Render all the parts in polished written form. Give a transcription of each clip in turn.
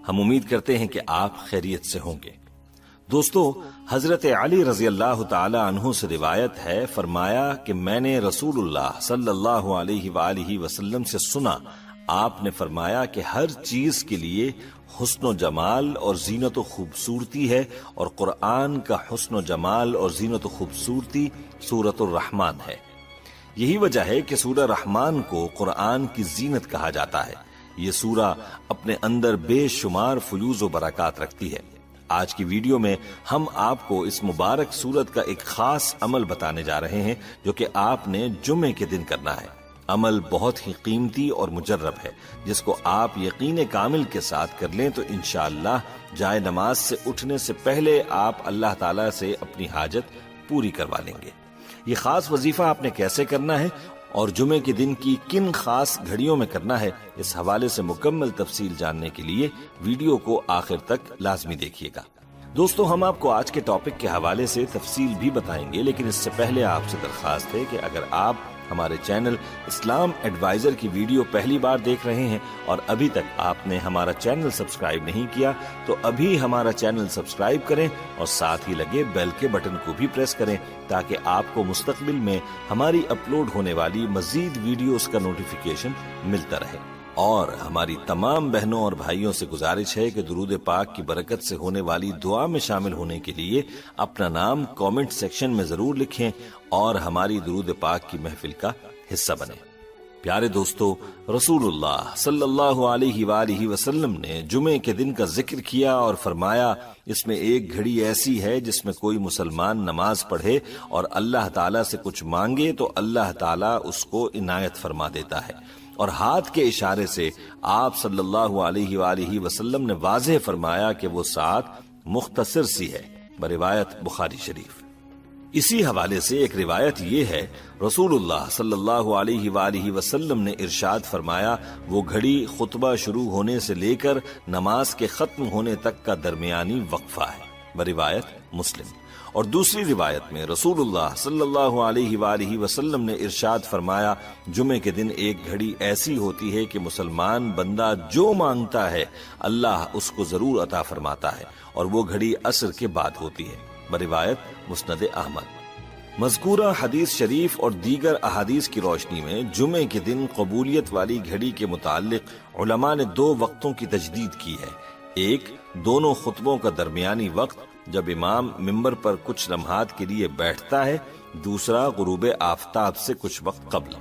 ہم امید کرتے ہیں کہ آپ خیریت سے ہوں گے۔ دوستو، حضرت علی رضی اللہ تعالی عنہ سے روایت ہے، فرمایا کہ میں نے رسول اللہ صلی اللہ علیہ وآلہ وسلم سے سنا، آپ نے فرمایا کہ ہر چیز کے لیے حسن و جمال اور زینت و خوبصورتی ہے، اور قرآن کا حسن و جمال اور زینت و خوبصورتی سورۃ الرحمن ہے۔ یہی وجہ ہے کہ سورہ رحمان کو قرآن کی زینت کہا جاتا ہے۔ یہ سورہ اپنے اندر بے شمار فیوز و برکات رکھتی ہے۔ آج کی ویڈیو میں ہم آپ کو اس مبارک سورت کا ایک خاص عمل بتانے جا رہے ہیں جو کہ آپ نے جمعے کے دن کرنا ہے۔ عمل بہت ہی قیمتی اور مجرب ہے، جس کو آپ یقین کامل کے ساتھ کر لیں تو انشاءاللہ جائے نماز سے اٹھنے سے پہلے آپ اللہ تعالیٰ سے اپنی حاجت پوری کروا لیں گے۔ یہ خاص وظیفہ آپ نے کیسے کرنا ہے اور جمعے کے دن کی کن خاص گھڑیوں میں کرنا ہے، اس حوالے سے مکمل تفصیل جاننے کے لیے ویڈیو کو آخر تک لازمی دیکھیے گا۔ دوستو، ہم آپ کو آج کے ٹاپک کے حوالے سے تفصیل بھی بتائیں گے، لیکن اس سے پہلے آپ سے درخواست ہے کہ اگر آپ ہمارے چینل اسلام ایڈوائزر کی ویڈیو پہلی بار دیکھ رہے ہیں اور ابھی تک آپ نے ہمارا چینل سبسکرائب نہیں کیا تو ابھی ہمارا چینل سبسکرائب کریں اور ساتھ ہی لگے بیل کے بٹن کو بھی پریس کریں تاکہ آپ کو مستقبل میں ہماری اپلوڈ ہونے والی مزید ویڈیوز کا نوٹیفیکیشن ملتا رہے۔ اور ہماری تمام بہنوں اور بھائیوں سے گزارش ہے کہ درود پاک کی برکت سے ہونے والی دعا میں شامل ہونے کے لیے اپنا نام کامنٹ سیکشن میں ضرور لکھیں اور ہماری درود پاک کی محفل کا حصہ بنیں۔ پیارے دوستو، رسول اللہ صلی اللہ علیہ وآلہ وسلم نے جمعے کے دن کا ذکر کیا اور فرمایا، اس میں ایک گھڑی ایسی ہے جس میں کوئی مسلمان نماز پڑھے اور اللہ تعالیٰ سے کچھ مانگے تو اللہ تعالیٰ اس کو عنایت فرما دیتا ہے۔ اور ہاتھ کے اشارے سے آپ صلی اللہ علیہ وآلہ وسلم نے واضح فرمایا کہ وہ ساعت مختصر سی ہے، بروایت بخاری شریف۔ اسی حوالے سے ایک روایت یہ ہے، رسول اللہ صلی اللہ علیہ وآلہ وسلم نے ارشاد فرمایا، وہ گھڑی خطبہ شروع ہونے سے لے کر نماز کے ختم ہونے تک کا درمیانی وقفہ ہے، بروایت مسلم۔ اور دوسری روایت میں رسول اللہ صلی اللہ علیہ وآلہ وسلم نے ارشاد فرمایا، جمعے کے دن ایک گھڑی ایسی ہوتی ہے کہ مسلمان بندہ جو مانگتا ہے اللہ اس کو ضرور عطا فرماتا ہے، اور وہ گھڑی عصر کے بعد ہوتی ہے، بروایت مسند احمد۔ مذکورہ حدیث شریف اور دیگر احادیث کی روشنی میں جمعے کے دن قبولیت والی گھڑی کے متعلق علماء نے دو وقتوں کی تجدید کی ہے۔ ایک، دونوں خطبوں کا درمیانی وقت جب امام ممبر پر کچھ لمحات کے لیے بیٹھتا ہے، دوسرا غروب آفتاب سے کچھ وقت قبل۔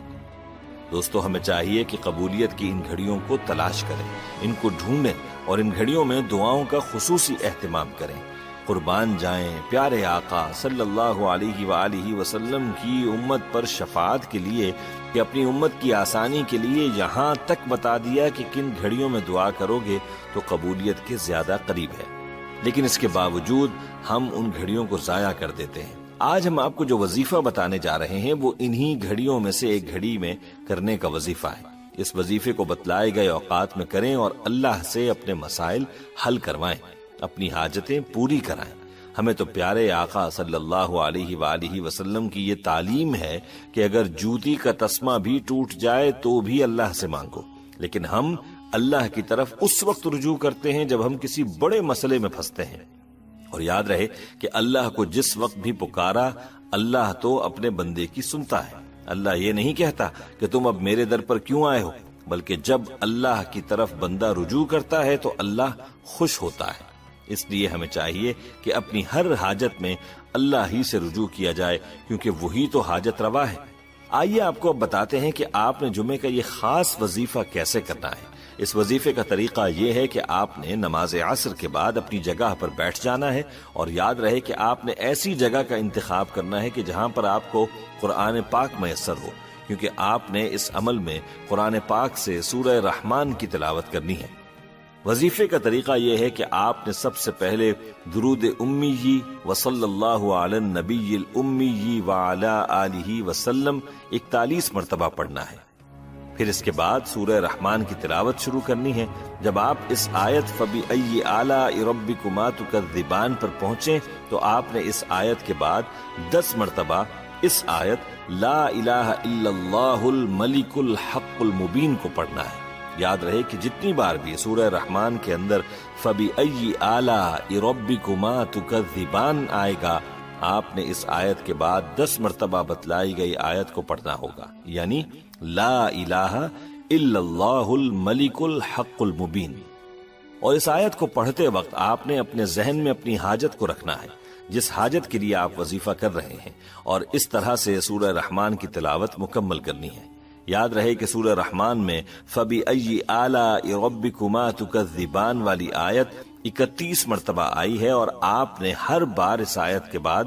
دوستو، ہمیں چاہیے کہ قبولیت کی ان گھڑیوں کو تلاش کریں، ان کو ڈھونڈیں اور ان گھڑیوں میں دعاؤں کا خصوصی اہتمام کریں۔ قربان جائیں پیارے آقا صلی اللہ علیہ وآلہ وسلم کی امت پر شفاعت کے لیے کہ اپنی امت کی آسانی کے لیے یہاں تک بتا دیا کہ کن گھڑیوں میں دعا کرو گے تو قبولیت کے زیادہ قریب ہے، لیکن اس کے باوجود ہم ان گھڑیوں کو ضائع کر دیتے ہیں۔ آج ہم آپ کو جو وظیفہ بتانے جا رہے ہیں وہ انہی گھڑیوں میں سے ایک گھڑی میں کرنے کا وظیفہ ہے۔ اس وظیفے کو بتلائے گئے اوقات میں کریں اور اللہ سے اپنے مسائل حل کروائیں، اپنی حاجتیں پوری کرائیں۔ ہمیں تو پیارے آقا صلی اللہ علیہ وآلہ وسلم کی یہ تعلیم ہے کہ اگر جوتی کا تسمہ بھی ٹوٹ جائے تو بھی اللہ سے مانگو، لیکن ہم اللہ کی طرف اس وقت رجوع کرتے ہیں جب ہم کسی بڑے مسئلے میں پھنستے ہیں۔ اور یاد رہے کہ اللہ کو جس وقت بھی پکارا، اللہ تو اپنے بندے کی سنتا ہے۔ اللہ یہ نہیں کہتا کہ تم اب میرے در پر کیوں آئے ہو، بلکہ جب اللہ کی طرف بندہ رجوع کرتا ہے تو اللہ خوش ہوتا ہے۔ اس لیے ہمیں چاہیے کہ اپنی ہر حاجت میں اللہ ہی سے رجوع کیا جائے، کیونکہ وہی تو حاجت روا ہے۔ آئیے آپ کو اب بتاتے ہیں کہ آپ نے جمعے کا یہ خاص وظیفہ کیسے کرنا ہے۔ اس وظیفے کا طریقہ یہ ہے کہ آپ نے نماز عصر کے بعد اپنی جگہ پر بیٹھ جانا ہے، اور یاد رہے کہ آپ نے ایسی جگہ کا انتخاب کرنا ہے کہ جہاں پر آپ کو قرآن پاک میسر ہو، کیونکہ آپ نے اس عمل میں قرآن پاک سے سورہ رحمان کی تلاوت کرنی ہے۔ وظیفے کا طریقہ یہ ہے کہ آپ نے سب سے پہلے درود امی وصلی اللہ علی النبی الامی وعلی آلہ وسلم 41 مرتبہ پڑھنا ہے۔ پھر اس کے بعد سورہ رحمان کی تلاوت شروع کرنی ہے۔ جب آپ اس آیت فَبِأَيِّ آلَاءِ رَبِّكُمَا تُكَذِّبَانِ پر پہنچیں تو آپ نے اس آیت کے بعد 10 مرتبہ اس آیت لا الہ الا اللہ الملک الحق المبین کو پڑھنا ہے۔ یاد رہے کہ جتنی بار بھی سورہ رحمان کے اندر فَبِأَيِّ آلَاءِ رَبِّكُمَا تُكَذِّبَانِ آئے گا، آپ نے اس آیت کے بعد 10 مرتبہ بتلائی گئی آیت کو پڑھنا ہوگا، یعنی لا الہ الا اللہ الملک الحق المبین۔ اور اس آیت کو پڑھتے وقت آپ نے اپنے ذہن میں اپنی حاجت کو رکھنا ہے، جس حاجت کے لیے آپ وظیفہ کر رہے ہیں، اور اس طرح سے سورہ رحمان کی تلاوت مکمل کرنی ہے۔ یاد رہے کہ سورہ رحمان میں فَبِأَيِّ آلَاءِ رَبِّكُمَا تُكَذِّبَانِ والی آیت 31 مرتبہ آئی ہے، اور آپ نے ہر بار اس آیت کے بعد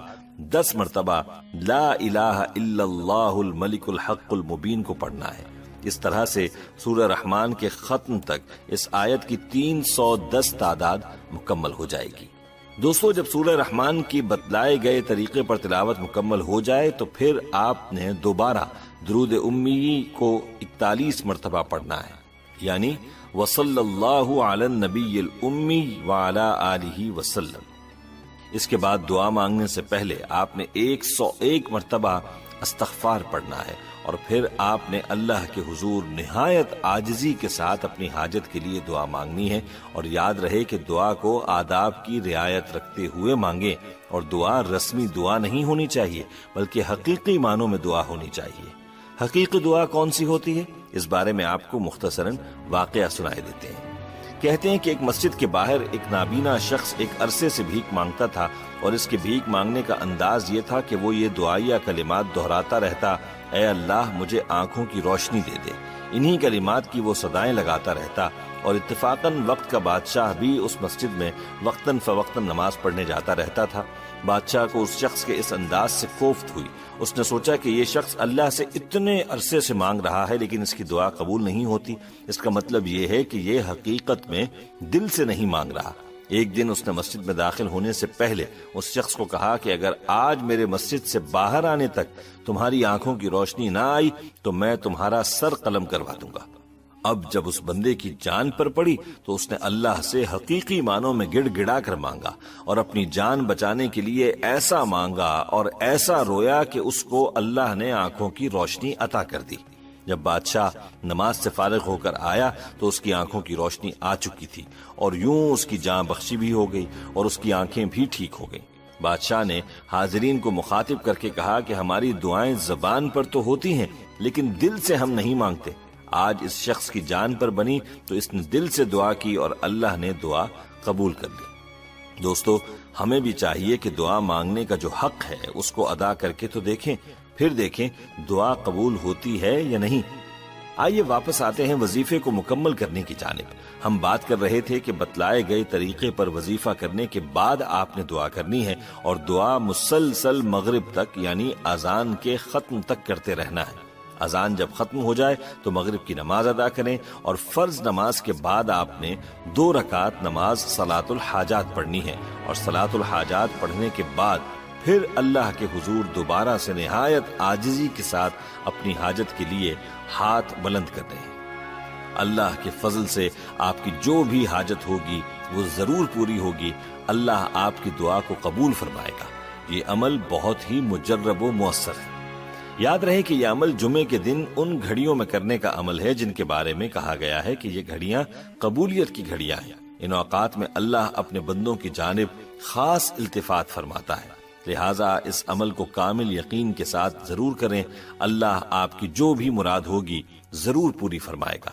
10 مرتبہ لا الہ الا اللہ الملک الحق المبین کو پڑھنا ہے۔ اس طرح سے سورہ رحمان کے ختم تک اس آیت کی 310 تعداد مکمل ہو جائے گی۔ دوستو، جب سورہ رحمان کی بتلائے گئے طریقے پر تلاوت مکمل ہو جائے تو پھر آپ نے دوبارہ درود امی کو 41 مرتبہ پڑھنا ہے، یعنی وصلی اللہ علی النبی الامی وعلی آلہ وسلم۔ اس کے بعد دعا مانگنے سے پہلے آپ نے 101 مرتبہ استغفار پڑھنا ہے، اور پھر آپ نے اللہ کے حضور نہایت عاجزی کے ساتھ اپنی حاجت کے لیے دعا مانگنی ہے، اور یاد رہے کہ دعا کو آداب کی رعایت رکھتے ہوئے مانگیں، اور دعا رسمی دعا نہیں ہونی چاہیے بلکہ حقیقی معنوں میں دعا ہونی چاہیے۔ حقیقی دعا کون سی ہوتی ہے، اس بارے میں آپ کو مختصراً واقعہ سنائے دیتے ہیں۔ کہتے ہیں کہ ایک مسجد کے باہر ایک نابینا شخص ایک عرصے سے بھیک مانگتا تھا، اور اس کے بھیک مانگنے کا انداز یہ تھا کہ وہ یہ دعائیہ کلمات دہراتا رہتا، اے اللہ مجھے آنکھوں کی روشنی دے دے۔ انہی کلمات کی وہ صدائیں لگاتا رہتا، اور اتفاقاً وقت کا بادشاہ بھی اس مسجد میں وقتاً فوقتاً نماز پڑھنے جاتا رہتا تھا۔ بادشاہ کو اس شخص کے اس انداز سے کوفت ہوئی۔ اس نے سوچا کہ یہ شخص اللہ سے اتنے عرصے سے مانگ رہا ہے لیکن اس کی دعا قبول نہیں ہوتی، اس کا مطلب یہ ہے کہ یہ حقیقت میں دل سے نہیں مانگ رہا۔ ایک دن اس نے مسجد میں داخل ہونے سے پہلے اس شخص کو کہا کہ اگر آج میرے مسجد سے باہر آنے تک تمہاری آنکھوں کی روشنی نہ آئی تو میں تمہارا سر قلم کروا دوں گا۔ اب جب اس بندے کی جان پر پڑی تو اس نے اللہ سے حقیقی معنوں میں گڑ گڑا کر مانگا، اور اپنی جان بچانے کے لیے ایسا مانگا اور ایسا رویا کہ اس کو اللہ نے آنکھوں کی روشنی عطا کر دی۔ جب بادشاہ نماز سے فارغ ہو کر آیا تو اس کی آنکھوں کی روشنی آ چکی تھی، اور یوں اس کی جان بخشی بھی ہو گئی اور اس کی آنکھیں بھی ٹھیک ہو گئیں۔ بادشاہ نے حاضرین کو مخاطب کر کے کہا کہ ہماری دعائیں زبان پر تو ہوتی ہیں لیکن دل سے ہم نہیں مانگتے۔ آج اس شخص کی جان پر بنی تو اس نے دل سے دعا کی اور اللہ نے دعا قبول کر لی۔ دوستو، ہمیں بھی چاہیے کہ دعا مانگنے کا جو حق ہے اس کو ادا کر کے تو دیکھیں، پھر دیکھیں دعا قبول ہوتی ہے یا نہیں۔ آئیے واپس آتے ہیں وظیفے کو مکمل کرنے کی جانب۔ ہم بات کر رہے تھے کہ بتلائے گئے طریقے پر وظیفہ کرنے کے بعد آپ نے دعا کرنی ہے، اور دعا مسلسل مغرب تک یعنی اذان کے ختم تک کرتے رہنا ہے۔ اذان جب ختم ہو جائے تو مغرب کی نماز ادا کریں، اور فرض نماز کے بعد آپ نے 2 رکعت نماز صلاۃ الحاجات پڑھنی ہے، اور صلاۃ الحاجات پڑھنے کے بعد پھر اللہ کے حضور دوبارہ سے نہایت عاجزی کے ساتھ اپنی حاجت کے لیے ہاتھ بلند کرنے ہیں۔ اللہ کے فضل سے آپ کی جو بھی حاجت ہوگی وہ ضرور پوری ہوگی، اللہ آپ کی دعا کو قبول فرمائے گا۔ یہ عمل بہت ہی مجرب و مؤثر ہے۔ یاد رہے کہ یہ عمل جمعے کے دن ان گھڑیوں میں کرنے کا عمل ہے جن کے بارے میں کہا گیا ہے کہ یہ گھڑیاں قبولیت کی گھڑیاں ہیں۔ ان اوقات میں اللہ اپنے بندوں کی جانب خاص التفات فرماتا ہے، لہٰذا اس عمل کو کامل یقین کے ساتھ ضرور کریں، اللہ آپ کی جو بھی مراد ہوگی ضرور پوری فرمائے گا۔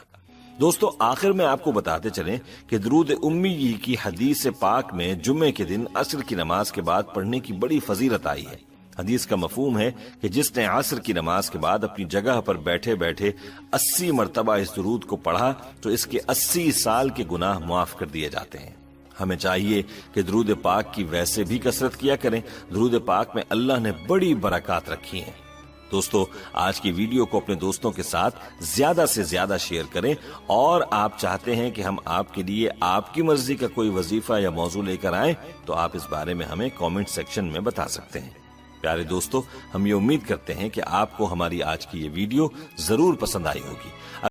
دوستو، آخر میں آپ کو بتاتے چلیں کہ درود امی کی حدیث پاک میں جمعے کے دن عصر کی نماز کے بعد پڑھنے کی بڑی فضیلت آئی ہے۔ حدیث کا مفہوم ہے کہ جس نے عصر کی نماز کے بعد اپنی جگہ پر بیٹھے بیٹھے 80 مرتبہ اس درود کو پڑھا تو اس کے 80 سال کے گناہ معاف کر دیے جاتے ہیں۔ ہمیں چاہیے کہ درود پاک کی ویسے بھی کثرت کیا کریں، درود پاک میں اللہ نے بڑی برکات رکھی ہیں۔ دوستو، آج کی ویڈیو کو اپنے دوستوں کے ساتھ زیادہ سے زیادہ شیئر کریں، اور آپ چاہتے ہیں کہ ہم آپ کے لیے آپ کی مرضی کا کوئی وظیفہ یا موضوع لے کر آئیں تو آپ اس بارے میں ہمیں کامنٹ سیکشن میں بتا سکتے ہیں۔ پیارے دوستو، ہم یہ امید کرتے ہیں کہ آپ کو ہماری آج کی یہ ویڈیو ضرور پسند آئی ہوگی۔